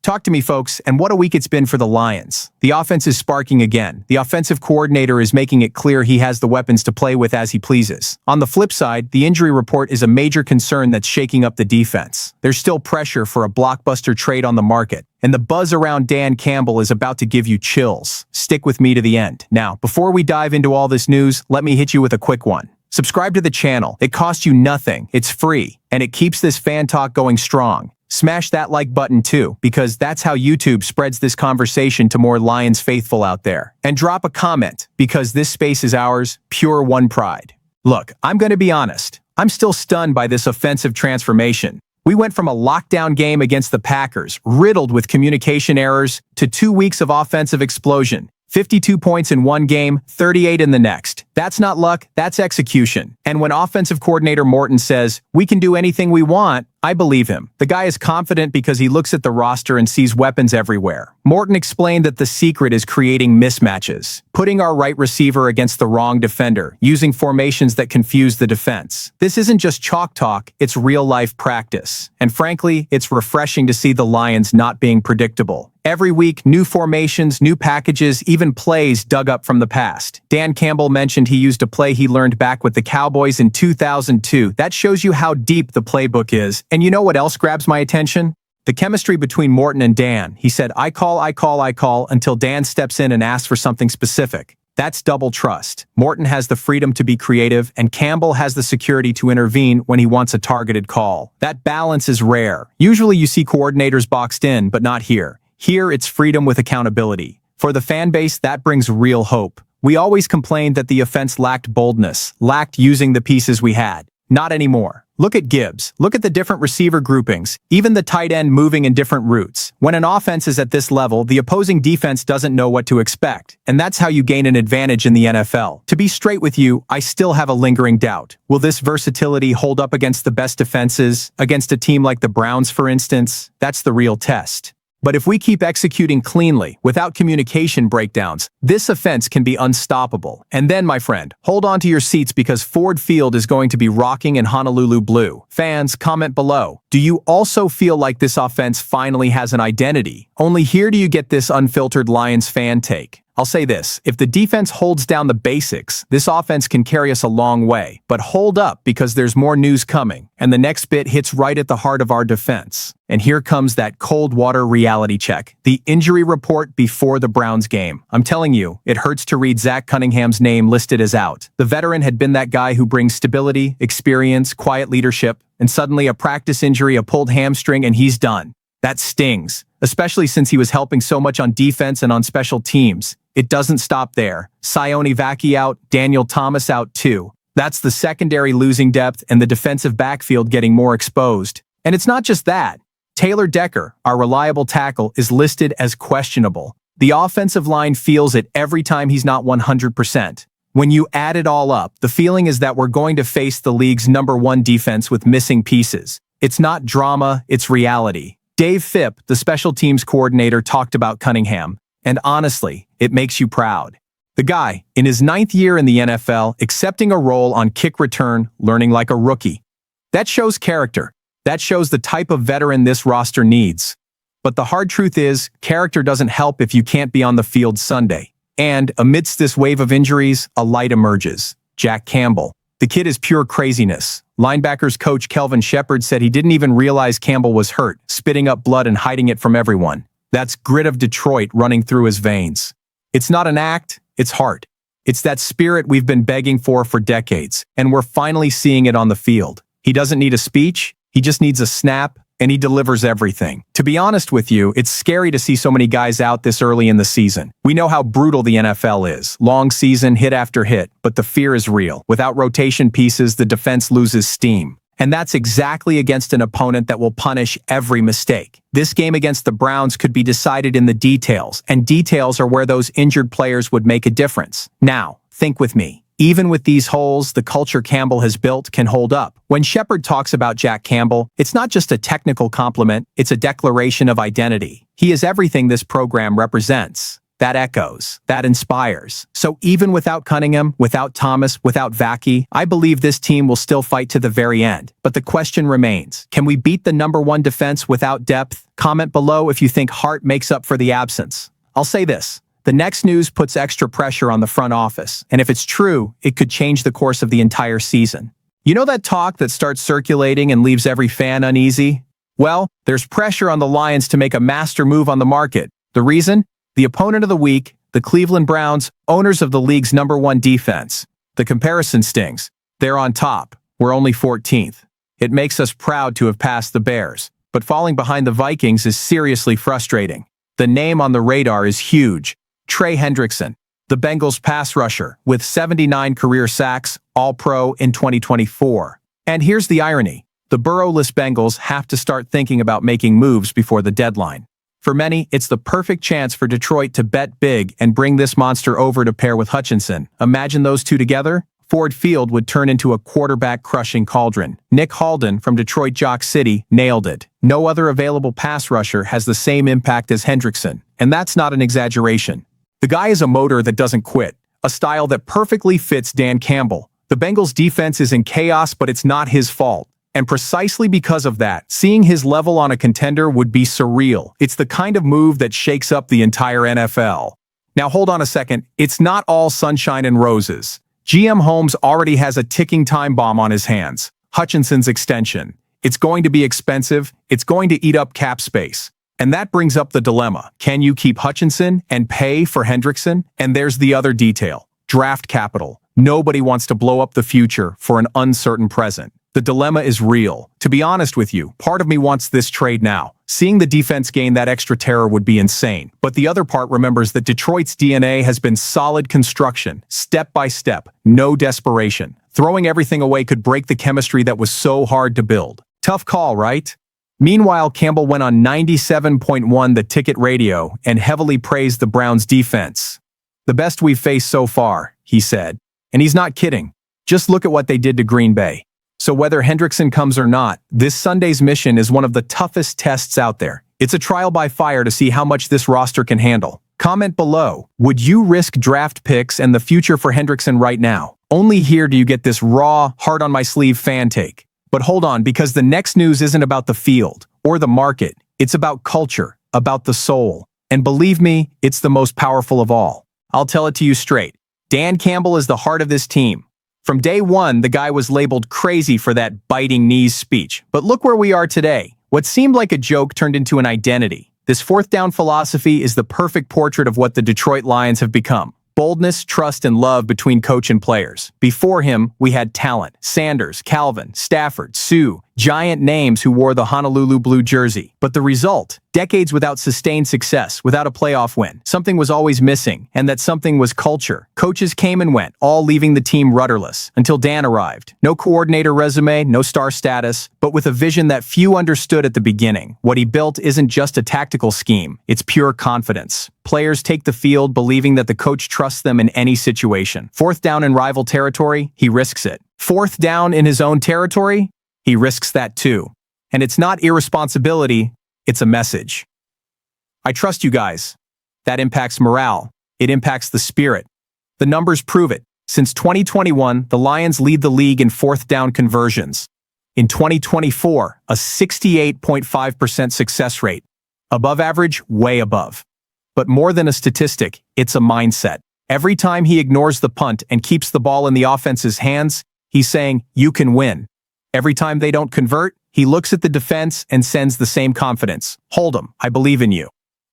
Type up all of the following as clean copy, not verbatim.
Talk to me, folks, and what a week it's been for the Lions. The offense is sparking again. The offensive coordinator is making it clear he has the weapons to play with as he pleases. On the flip side, the injury report is a major concern that's shaking up the defense. There's still pressure for a blockbuster trade on the market, and the buzz around Dan Campbell is about to give you chills. Stick with me to the end. Now, before we dive into all this news, let me hit you with a quick one. Subscribe to the channel. It costs you nothing. It's free, and it keeps this fan talk going strong. Smash that like button too, because that's how YouTube spreads this conversation to more Lions faithful out there. And drop a comment, because this space is ours, pure one pride. Look, I'm going to be honest. I'm still stunned by this offensive transformation. We went from a lockdown game against the Packers, riddled with communication errors, to 2 weeks of offensive explosion. 52 points in one game, 38 in the next. That's not luck, that's execution. And when offensive coordinator Morton says, "We can do anything we want," I believe him. The guy is confident because he looks at the roster and sees weapons everywhere. Morton explained that the secret is creating mismatches, putting our right receiver against the wrong defender, using formations that confuse the defense. This isn't just chalk talk, it's real-life practice. And frankly, it's refreshing to see the Lions not being predictable. Every week, new formations, new packages, even plays dug up from the past. Dan Campbell mentioned he used a play he learned back with the Cowboys in 2002. That shows you how deep the playbook is. And you know what else grabs my attention? The chemistry between Morton and Dan. He said, I call, until Dan steps in and asks for something specific. That's double trust. Morton has the freedom to be creative, and Campbell has the security to intervene when he wants a targeted call. That balance is rare. Usually you see coordinators boxed in, but not here. Here, it's freedom with accountability. For the fan base, that brings real hope. We always complained that the offense lacked boldness, lacked using the pieces we had. Not anymore. Look at Gibbs. Look at the different receiver groupings, even the tight end moving in different routes. When an offense is at this level, the opposing defense doesn't know what to expect. And that's how you gain an advantage in the NFL. To be straight with you, I still have a lingering doubt. Will this versatility hold up against the best defenses, against a team like the Browns, for instance? That's the real test. But if we keep executing cleanly, without communication breakdowns, this offense can be unstoppable. And then, my friend, hold on to your seats because Ford Field is going to be rocking in Honolulu Blue. Fans, comment below. Do you also feel like this offense finally has an identity? Only here do you get this unfiltered Lions fan take. I'll say this, if the defense holds down the basics, this offense can carry us a long way. But hold up, because there's more news coming, and the next bit hits right at the heart of our defense. And here comes that cold water reality check, the injury report before the Browns game. I'm telling you, it hurts to read Zach Cunningham's name listed as out. The veteran had been that guy who brings stability, experience, quiet leadership, and suddenly a practice injury, a pulled hamstring, and he's done. That stings, especially since he was helping so much on defense and on special teams. It doesn't stop there. Sione Vaki out, Daniel Thomas out too. That's the secondary losing depth and the defensive backfield getting more exposed. And it's not just that. Taylor Decker, our reliable tackle, is listed as questionable. The offensive line feels it every time he's not 100%. When you add it all up, the feeling is that we're going to face the league's #1 defense with missing pieces. It's not drama, it's reality. Dave Phipp, the special teams coordinator, talked about Cunningham. And honestly, it makes you proud. The guy, in his 9th year in the NFL, accepting a role on kick return, learning like a rookie. That shows character. That shows the type of veteran this roster needs. But the hard truth is, character doesn't help if you can't be on the field Sunday. And amidst this wave of injuries, a light emerges. Jack Campbell. The kid is pure craziness. Linebackers coach Kelvin Shepard said he didn't even realize Campbell was hurt, spitting up blood and hiding it from everyone. That's grit of Detroit running through his veins. It's not an act, it's heart. It's that spirit we've been begging for decades, and we're finally seeing it on the field. He doesn't need a speech, he just needs a snap, and he delivers everything. To be honest with you, it's scary to see so many guys out this early in the season. We know how brutal the NFL is. Long season, hit after hit, but the fear is real. Without rotation pieces, the defense loses steam. And that's exactly against an opponent that will punish every mistake. This game against the Browns could be decided in the details, and details are where those injured players would make a difference. Now, think with me. Even with these holes, the culture Campbell has built can hold up. When Shepard talks about Jack Campbell, it's not just a technical compliment, it's a declaration of identity. He is everything this program represents. That echoes. That inspires. So even without Cunningham, without Thomas, without Vacchi, I believe this team will still fight to the very end. But the question remains, can we beat the #1 defense without depth? Comment below if you think Hart makes up for the absence. I'll say this. The next news puts extra pressure on the front office, and if it's true, it could change the course of the entire season. You know that talk that starts circulating and leaves every fan uneasy? Well, there's pressure on the Lions to make a master move on the market. The reason? The opponent of the week, the Cleveland Browns, owners of the league's #1 defense. The comparison stings. They're on top. We're only 14th. It makes us proud to have passed the Bears, but falling behind the Vikings is seriously frustrating. The name on the radar is huge. Trey Hendrickson, the Bengals pass rusher, with 79 career sacks, All-Pro in 2024. And here's the irony. The Burrow-less Bengals have to start thinking about making moves before the deadline. For many, it's the perfect chance for Detroit to bet big and bring this monster over to pair with Hutchinson. Imagine those two together. Ford Field would turn into a quarterback-crushing cauldron. Nick Halden from Detroit Jock City nailed it. No other available pass rusher has the same impact as Hendrickson, and that's not an exaggeration. The guy is a motor that doesn't quit, a style that perfectly fits Dan Campbell. The Bengals' defense is in chaos, but it's not his fault. And precisely because of that, seeing his level on a contender would be surreal. It's the kind of move that shakes up the entire NFL. Now hold on a second, it's not all sunshine and roses. GM Holmes already has a ticking time bomb on his hands. Hutchinson's extension. It's going to be expensive, it's going to eat up cap space. And that brings up the dilemma. Can you keep Hutchinson and pay for Hendrickson? And there's the other detail. Draft capital. Nobody wants to blow up the future for an uncertain present. The dilemma is real. To be honest with you, part of me wants this trade now. Seeing the defense gain that extra terror would be insane. But the other part remembers that Detroit's DNA has been solid construction, step by step, no desperation. Throwing everything away could break the chemistry that was so hard to build. Tough call, right? Meanwhile, Campbell went on 97.1 The Ticket Radio and heavily praised the Browns' defense. The best we've faced so far, he said. And he's not kidding. Just look at what they did to Green Bay. So whether Hendrickson comes or not, this Sunday's mission is one of the toughest tests out there. It's a trial by fire to see how much this roster can handle. Comment below, would you risk draft picks and the future for Hendrickson right now? Only here do you get this raw, heart-on-my-sleeve fan take. But hold on, because the next news isn't about the field or the market. It's about culture, about the soul. And believe me, it's the most powerful of all. I'll tell it to you straight. Dan Campbell is the heart of this team. From day one, the guy was labeled crazy for that biting knees speech. But look where we are today. What seemed like a joke turned into an identity. This fourth down philosophy is the perfect portrait of what the Detroit Lions have become. Boldness, trust, and love between coach and players. Before him, we had talent. Sanders, Calvin, Stafford, Sue, giant names who wore the Honolulu Blue jersey. But the result? Decades without sustained success, without a playoff win. Something was always missing, and that something was culture. Coaches came and went, all leaving the team rudderless, until Dan arrived. No coordinator resume, no star status, but with a vision that few understood at the beginning. What he built isn't just a tactical scheme, it's pure confidence. Players take the field believing that the coach trusts them in any situation. Fourth down in rival territory, he risks it. Fourth down in his own territory, he risks that too. And it's not irresponsibility, it's a message. I trust you guys. That impacts morale. It impacts the spirit. The numbers prove it. Since 2021, the Lions lead the league in fourth down conversions. In 2024, a 68.5% success rate. Above average, way above. But more than a statistic, it's a mindset. Every time he ignores the punt and keeps the ball in the offense's hands, he's saying, you can win. Every time they don't convert, he looks at the defense and sends the same confidence. Hold 'em, I believe in you.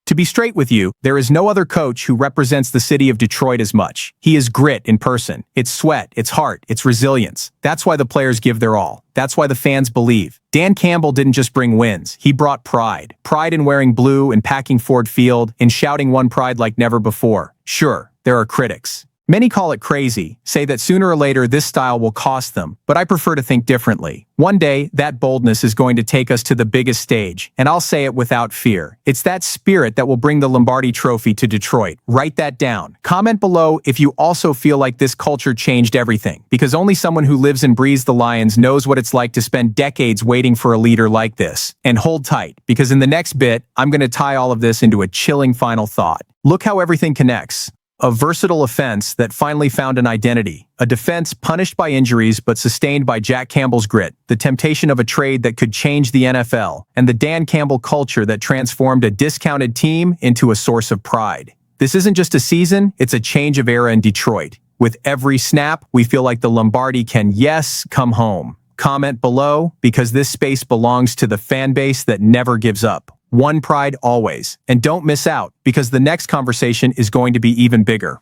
To be straight with you, there is no other coach who represents the city of Detroit as much. He is grit in person. It's sweat, it's heart, it's resilience. That's why the players give their all. That's why the fans believe. Dan Campbell didn't just bring wins. He brought pride. Pride in wearing blue and packing Ford Field, in shouting one pride like never before. Sure, there are critics. Many call it crazy, say that sooner or later this style will cost them, but I prefer to think differently. One day, that boldness is going to take us to the biggest stage, and I'll say it without fear. It's that spirit that will bring the Lombardi Trophy to Detroit. Write that down. Comment below if you also feel like this culture changed everything, because only someone who lives and breathes the Lions knows what it's like to spend decades waiting for a leader like this. And hold tight, because in the next bit, I'm going to tie all of this into a chilling final thought. Look how everything connects. A versatile offense that finally found an identity. A defense punished by injuries but sustained by Jack Campbell's grit. The temptation of a trade that could change the NFL. And the Dan Campbell culture that transformed a discounted team into a source of pride. This isn't just a season, it's a change of era in Detroit. With every snap, we feel like the Lombardi can, yes, come home. Comment below, because this space belongs to the fan base that never gives up. One pride always. And don't miss out, because the next conversation is going to be even bigger.